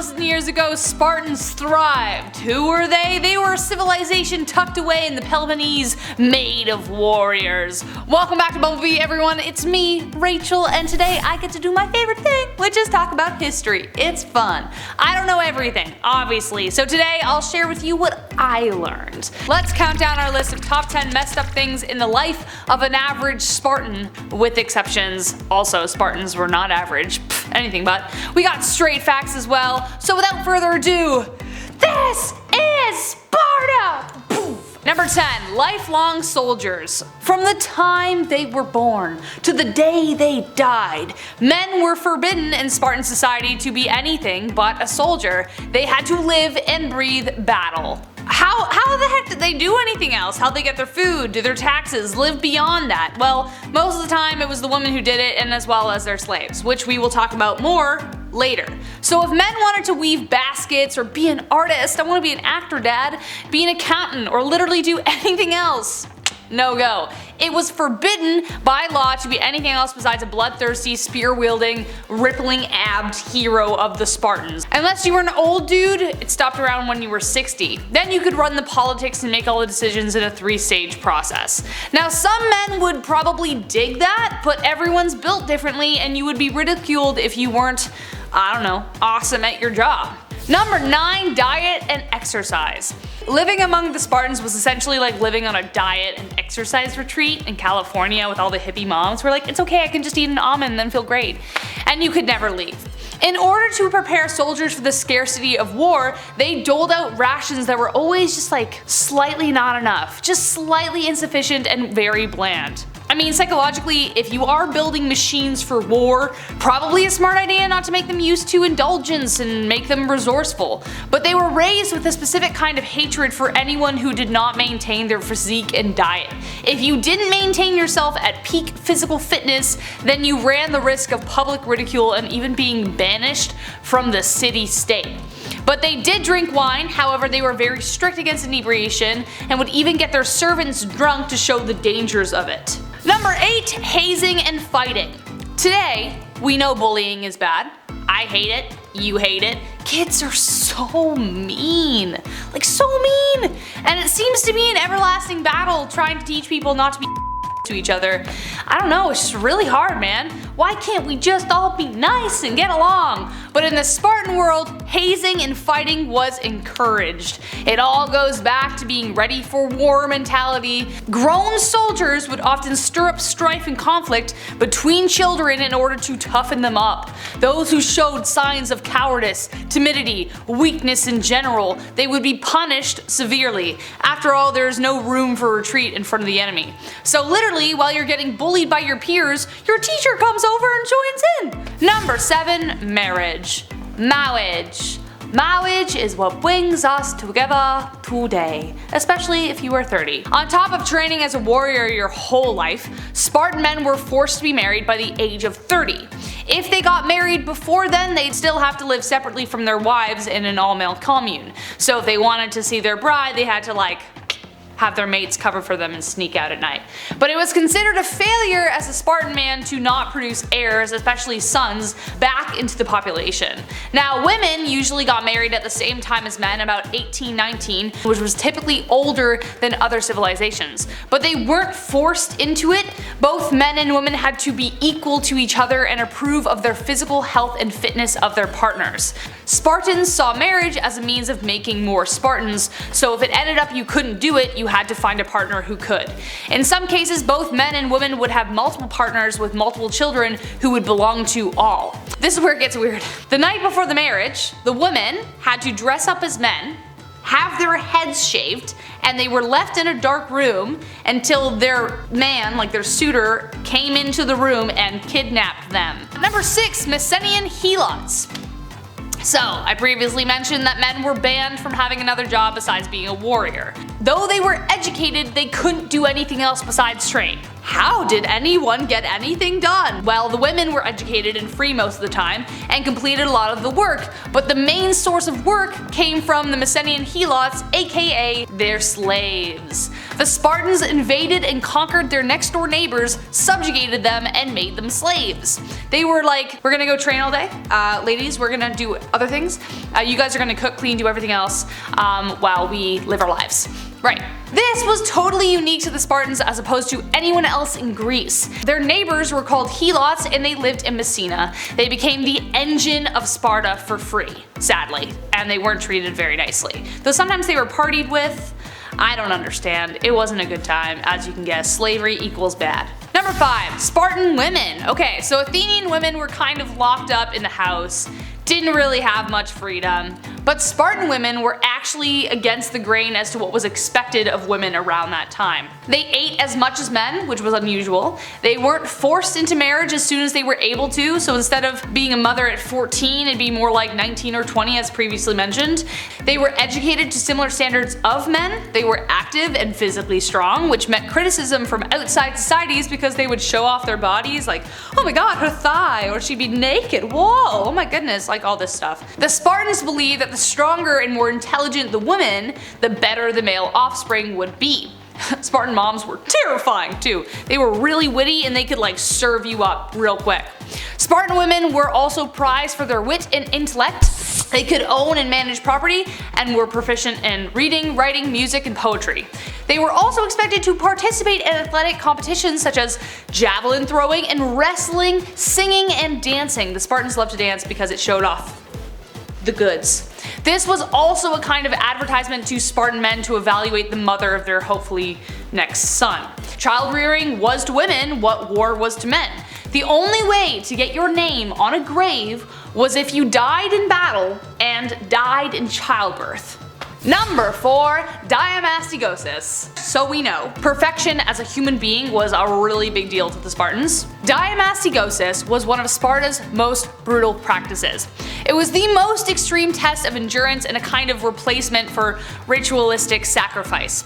5,000 years ago, Spartans thrived. Who were they? They were a civilization tucked away in the Peloponnese, made of warriors. Welcome back to Bumblebee, everyone. It's me, Raechel, and today I get to do my favorite thing, which is talk about history. It's fun. I don't know everything, obviously, so today I'll share with you what I learned. Let's count down our list of top 10 messed up things in the life of an average Spartan, with exceptions. Also, Spartans were not average. Anything but. We got straight facts as well, so without further ado, this is Sparta! Poof. Number 10. Lifelong soldiers. From the time they were born to the day they died, men were forbidden in Spartan society to be anything but a soldier. They had to live and breathe battle. How the heck did they do anything else? How'd they get their food, do their taxes, live beyond that? Well, most of the time it was the women who did it, and as well as their slaves, which we will talk about more later. So if men wanted to weave baskets or be an artist, I want to be an actor, dad, be an accountant, or literally do anything else, no go. It was forbidden by law to be anything else besides a bloodthirsty, spear-wielding, rippling-abbed hero of the Spartans. Unless you were an old dude, it stopped around when you were 60. Then you could run the politics and make all the decisions in a 3-stage process. Now some men would probably dig that, but everyone's built differently and you would be ridiculed if you weren't, I don't know, awesome at your job. Number 9. Diet and exercise. Living among the Spartans was essentially like living on a diet and exercise retreat in California with all the hippie moms who were like, it's okay, I can just eat an almond and then feel great. And you could never leave. In order to prepare soldiers for the scarcity of war, they doled out rations that were always just like slightly not enough, just slightly insufficient and very bland. I mean, psychologically, if you are building machines for war, probably a smart idea not to make them used to indulgence and make them resourceful. But they were raised with a specific kind of hatred for anyone who did not maintain their physique and diet. If you didn't maintain yourself at peak physical fitness, then you ran the risk of public ridicule and even being banished from the city-state. But they did drink wine, however they were very strict against inebriation and would even get their servants drunk to show the dangers of it. Number 8. Hazing and fighting. Today, we know bullying is bad. I hate it. You hate it. Kids are so mean. Like so mean! And it seems to be an everlasting battle trying to teach people not to be to each other. I don't know, it's just really hard, man. Why can't we just all be nice and get along? But in the Spartan world, hazing and fighting was encouraged. It all goes back to being ready for war mentality. Grown soldiers would often stir up strife and conflict between children in order to toughen them up. Those who showed signs of cowardice, timidity, weakness in general, they would be punished severely. After all, there is no room for retreat in front of the enemy. So literally, while you're getting bullied by your peers, your teacher comes over and joins in. Number 7. Marriage. Marriage. Marriage is what brings us together today, especially if you are 30. On top of training as a warrior your whole life, Spartan men were forced to be married by the age of 30. If they got married before then, they'd still have to live separately from their wives in an all-male commune. So if they wanted to see their bride, they had to have their mates cover for them and sneak out at night. But it was considered a failure as a Spartan man to not produce heirs, especially sons, back into the population. Now women usually got married at the same time as men, about 18-19, which was typically older than other civilizations. But they weren't forced into it. Both men and women had to be equal to each other and approve of their physical health and fitness of their partners. Spartans saw marriage as a means of making more Spartans, so if it ended up you couldn't do it, you had to find a partner who could. In some cases, both men and women would have multiple partners with multiple children who would belong to all. This is where it gets weird. The night before the marriage, the women had to dress up as men, have their heads shaved, and they were left in a dark room until their man, like their suitor, came into the room and kidnapped them. Number 6. Messenian Helots. So, I previously mentioned that men were banned from having another job besides being a warrior. Though they were educated, they couldn't do anything else besides train. How did anyone get anything done? Well, the women were educated and free most of the time and completed a lot of the work, but the main source of work came from the Messenian Helots, aka their slaves. The Spartans invaded and conquered their next door neighbors, subjugated them, and made them slaves. They were like, we're gonna go train all day, ladies, we're gonna do other things, you guys are gonna cook, clean, do everything else while we live our lives. Right. This was totally unique to the Spartans as opposed to anyone else in Greece. Their neighbors were called Helots and they lived in Messina. They became the engine of Sparta for free, sadly, and they weren't treated very nicely. Though sometimes they were partied with. I don't understand. It wasn't a good time. As you can guess, slavery equals bad. Number 5. Spartan women. Okay, so Athenian women were kind of locked up in the house, didn't really have much freedom, but Spartan women were actually against the grain as to what was expected of women around that time. They ate as much as men, which was unusual. They weren't forced into marriage as soon as they were able to, so instead of being a mother at 14, it'd be more like 19 or 20 as previously mentioned. They were educated to similar standards of men. They were active and physically strong, which met criticism from outside societies because they would show off their bodies like, oh my god, her thigh, or she'd be naked, whoa, oh my goodness, like all this stuff. The Spartans believed that the stronger and more intelligent the woman, the better the male offspring would be. Spartan moms were terrifying too. They were really witty and they could like serve you up real quick. Spartan women were also prized for their wit and intellect. They could own and manage property and were proficient in reading, writing, music, and poetry. They were also expected to participate in athletic competitions such as javelin throwing and wrestling, singing, and dancing. The Spartans loved to dance because it showed off the goods. This was also a kind of advertisement to Spartan men to evaluate the mother of their hopefully next son. Child rearing was to women what war was to men. The only way to get your name on a grave was if you died in battle and died in childbirth. Number 4. Diamastigosis. So we know, perfection as a human being was a really big deal to the Spartans. Diamastigosis was one of Sparta's most brutal practices. It was the most extreme test of endurance and a kind of replacement for ritualistic sacrifice.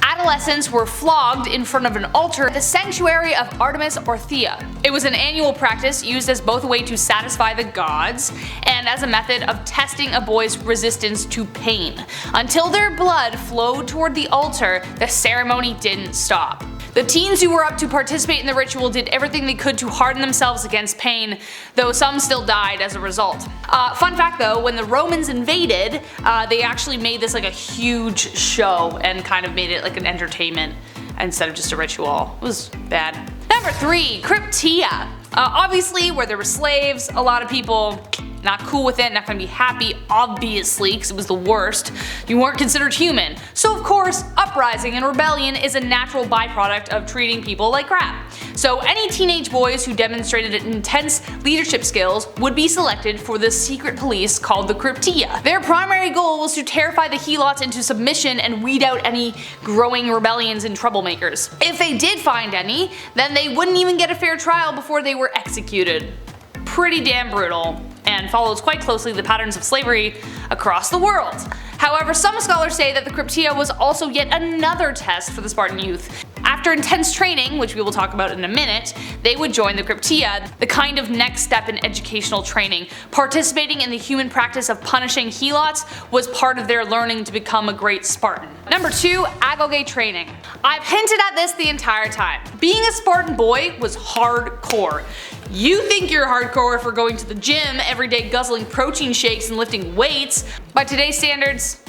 Adolescents were flogged in front of an altar at the sanctuary of Artemis or Thea. It was an annual practice used as both a way to satisfy the gods and as a method of testing a boy's resistance to pain. Until their blood flowed toward the altar, the ceremony didn't stop. The teens who were up to participate in the ritual did everything they could to harden themselves against pain, though some still died as a result. Fun fact though, when the Romans invaded, they actually made this like a huge show and kind of made it like an entertainment instead of just a ritual. It was bad. Number 3. Krypteia. Obviously, where there were slaves, a lot of people not cool with it, not gonna be happy, obviously, because it was the worst. You weren't considered human. So of course, uprising and rebellion is a natural byproduct of treating people like crap. So any teenage boys who demonstrated intense leadership skills would be selected for the secret police called the Krypteia. Their primary goal was to terrify the Helots into submission and weed out any growing rebellions and troublemakers. If they did find any, then they wouldn't even get a fair trial before they were executed. Pretty damn brutal, and follows quite closely the patterns of slavery across the world. However, some scholars say that the Krypteia was also yet another test for the Spartan youth. After intense training, which we will talk about in a minute, they would join the Krypteia, the kind of next step in educational training. Participating in the human practice of punishing Helots was part of their learning to become a great Spartan. Number 2. Agoge Training. I've hinted at this the entire time. Being a Spartan boy was hardcore. You think you're hardcore for going to the gym every day guzzling protein shakes and lifting weights. By today's standards,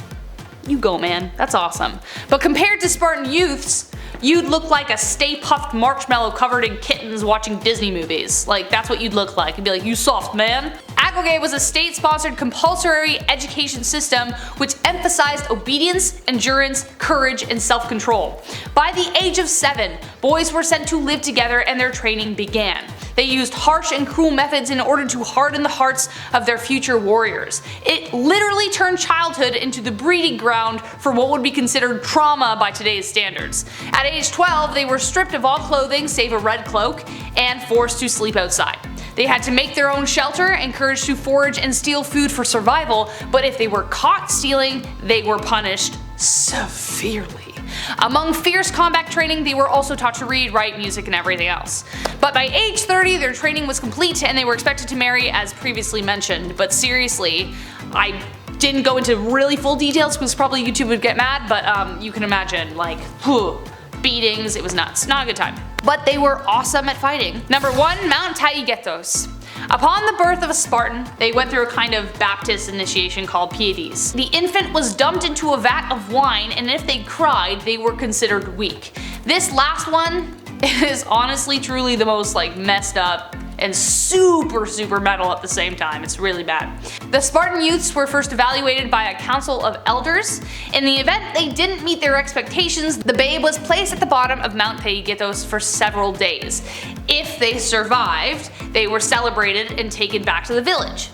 you go man, that's awesome. But compared to Spartan youths, you'd look like a Stay Puft marshmallow covered in kittens watching Disney movies. Like, that's what you'd look like. You'd be like, you soft man. Agoge was a state-sponsored compulsory education system which emphasized obedience, endurance, courage, and self-control. By the age of 7, boys were sent to live together and their training began. They used harsh and cruel methods in order to harden the hearts of their future warriors. It literally turned childhood into the breeding ground for what would be considered trauma by today's standards. At age 12, they were stripped of all clothing save a red cloak and forced to sleep outside. They had to make their own shelter, encouraged to forage and steal food for survival, but if they were caught stealing, they were punished severely. Among fierce combat training, they were also taught to read, write, music, and everything else. But by age 30, their training was complete and they were expected to marry as previously mentioned. But seriously, I didn't go into really full details because probably YouTube would get mad, but you can imagine, like, beatings, it was nuts. Not a good time. But they were awesome at fighting. Number 1, Mount Taygetus. Upon the birth of a Spartan, they went through a kind of Baptist initiation called pieties. The infant was dumped into a vat of wine, and if they cried, they were considered weak. This last one is honestly truly the most like messed up and super metal at the same time. It's really bad. The Spartan youths were first evaluated by a council of elders. In the event they didn't meet their expectations, the babe was placed at the bottom of Mount Taygetus for several days. If they survived, they were celebrated and taken back to the village.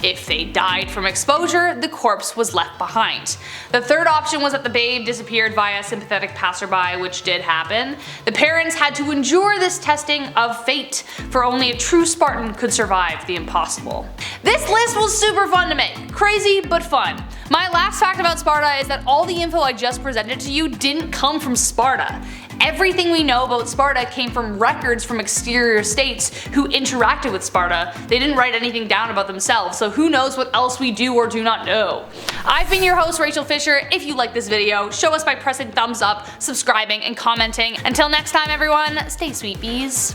If they died from exposure, the corpse was left behind. The third option was that the babe disappeared via sympathetic passerby, which did happen. The parents had to endure this testing of fate, for only a true Spartan could survive the impossible. This list was super fun to make. Crazy, but fun. My last fact about Sparta is that all the info I just presented to you didn't come from Sparta. Everything we know about Sparta came from records from exterior states who interacted with Sparta. They didn't write anything down about themselves, so who knows what else we do or do not know. I've been your host, Raechel Fisher. If you like this video, show us by pressing thumbs up, subscribing, and commenting. Until next time everyone, stay sweet bees.